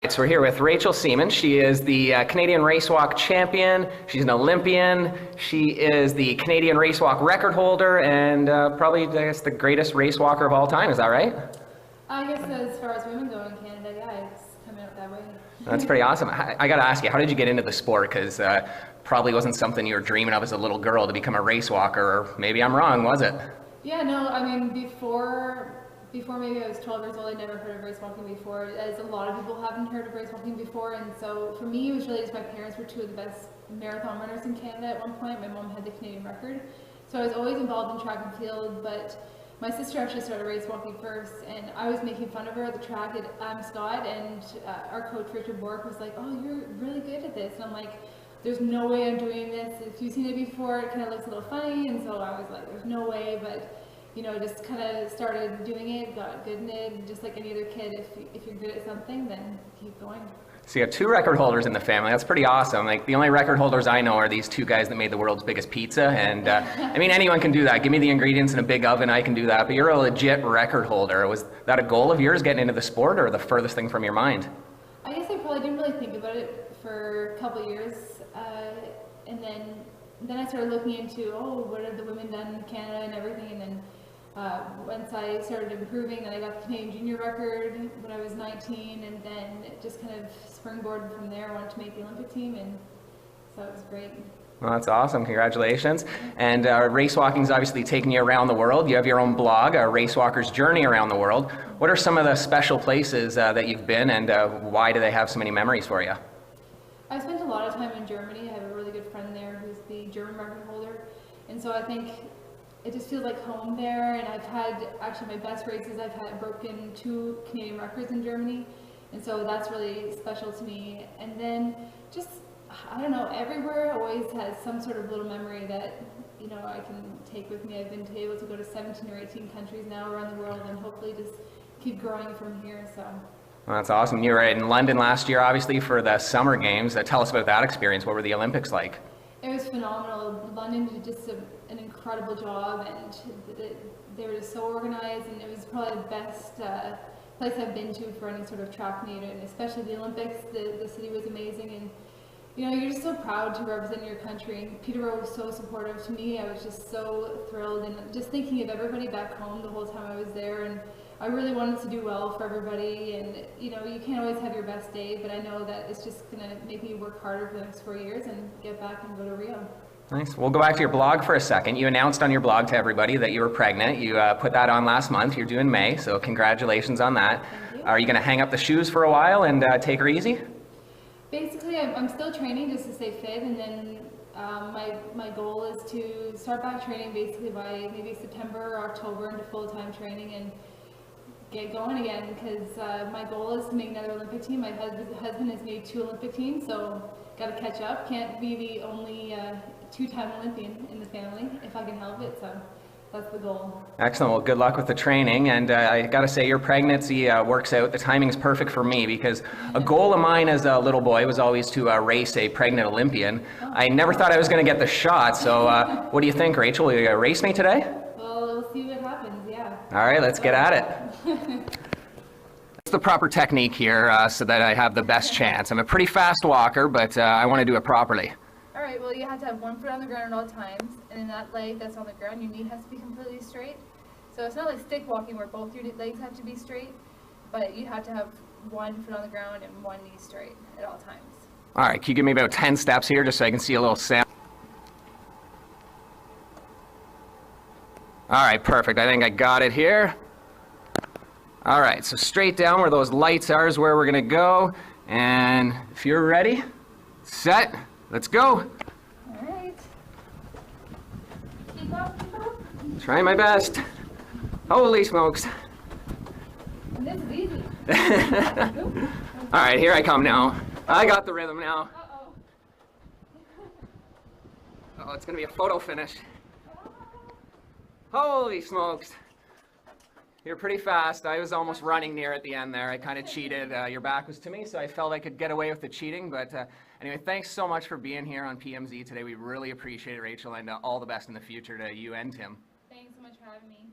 So we're here with Rachel Seaman. She is the Canadian Racewalk champion. She's an Olympian. She is the Canadian Racewalk record holder and probably, I guess, the greatest racewalker of all time. Is that right? I guess as far as women go in Canada, yeah, it's coming out that way. That's pretty awesome. I got to ask you, how did you get into the sport? Because probably wasn't something you were dreaming of as a little girl to become a racewalker, or maybe I'm wrong, was it? Yeah, no, I mean, before maybe I was 12 years old, I'd never heard of racewalking before, as a lot of people haven't heard of racewalking before, and so for me it was really just my parents were two of the best marathon runners in Canada at one point. My mom had the Canadian record, so I was always involved in track and field, but my sister actually started racewalking first, and I was making fun of her at the track at Scott, and our coach Richard Bork was like, "Oh, you're really good at this," and I'm like, "There's no way I'm doing this. If you've seen it before, it kind of looks a little funny," and so I was like, "There's no way," but you know, just kind of started doing it, got good in it, just like any other kid. If you're good at something, then keep going. So you have two record holders in the family. That's pretty awesome. Like, the only record holders I know are these two guys that made the world's biggest pizza, and I mean, anyone can do that. Give me the ingredients in a big oven, I can do that. But you're a legit record holder. Was that a goal of yours, getting into the sport, or the furthest thing from your mind? I guess I probably didn't really think about it for a couple of years, and then I started looking into, oh, what have the women done in Canada and everything, and then once I started improving, then I got the Canadian junior record when I was 19, and then it just kind of springboarded from there. I wanted to make the Olympic team, and so it was great. Well, that's awesome. Congratulations. And racewalking is obviously taking you around the world. You have your own blog, A Racewalker's Journey Around the World. What are some of the special places that you've been, and why do they have so many memories for you? I spent a lot of time in Germany. I have a really good friend there who's the German record holder, and so I think it just feels like home there, and I've had, actually my best races, I've had broken 2 Canadian records in Germany, and so that's really special to me. And then just, I don't know, everywhere always has some sort of little memory that, you know, I can take with me. I've been able to go to 17 or 18 countries now around the world, and hopefully just keep growing from here, so. Well, that's awesome. You were in London last year, obviously, for the Summer Games. Tell us about that experience. What were the Olympics like? It was phenomenal. London did just an incredible job, and they were just so organized, and it was probably the best place I've been to for any sort of track meet, and especially the Olympics. The city was amazing, and you know, you're just so proud to represent your country. And Peterborough was so supportive to me. I was just so thrilled, and just thinking of everybody back home the whole time I was there, and I really wanted to do well for everybody. And you know, you can't always have your best day, but I know that it's just going to make me work harder for the next 4 years and get back and go to Rio. Nice. We'll go back to your blog for a second. You announced on your blog to everybody that you were pregnant. You put that on last month. You're due in May, so congratulations on that. Thank you. Are you going to hang up the shoes for a while and take her easy? Basically, I'm still training just to stay fit, and then my goal is to start back training basically by maybe September or October into full-time training and get going again, because my goal is to make another Olympic team. My husband has made 2 Olympic teams, so got to catch up. Can't be the only 2-time Olympian in the family if I can help it, so that's the goal. Excellent. Well, good luck with the training, and I got to say, your pregnancy works out. The timing is perfect for me, because a goal of mine as a little boy was always to race a pregnant Olympian. I never thought I was going to get the shot, so what do you think, Rachel? Will you race me today? Well, we'll see what happens, yeah. All right, let's get at it. What's the proper technique here so that I have the best chance? I'm a pretty fast walker, but I want to do it properly. All right, well, you have to have one foot on the ground at all times, and then that leg that's on the ground, your knee has to be completely straight. So it's not like stick walking where both your legs have to be straight, but you have to have one foot on the ground and one knee straight at all times. All right, can you give me about 10 steps here just so I can see a little sample? All right, perfect. I think I got it here. All right, so straight down where those lights are is where we're gonna go. And if you're ready, set, let's go. All right. Keep up, keep up. Trying my best. Holy smokes. This is easy. All right, here I come now. I got the rhythm now. Uh-oh. Oh, it's gonna be a photo finish. Holy smokes. You're pretty fast. I was almost running near at the end there. I kind of cheated. Your back was to me, so I felt I could get away with the cheating. But anyway, thanks so much for being here on PMZ today. We really appreciate it, Rachel, and all the best in the future to you and Tim. Thanks so much for having me.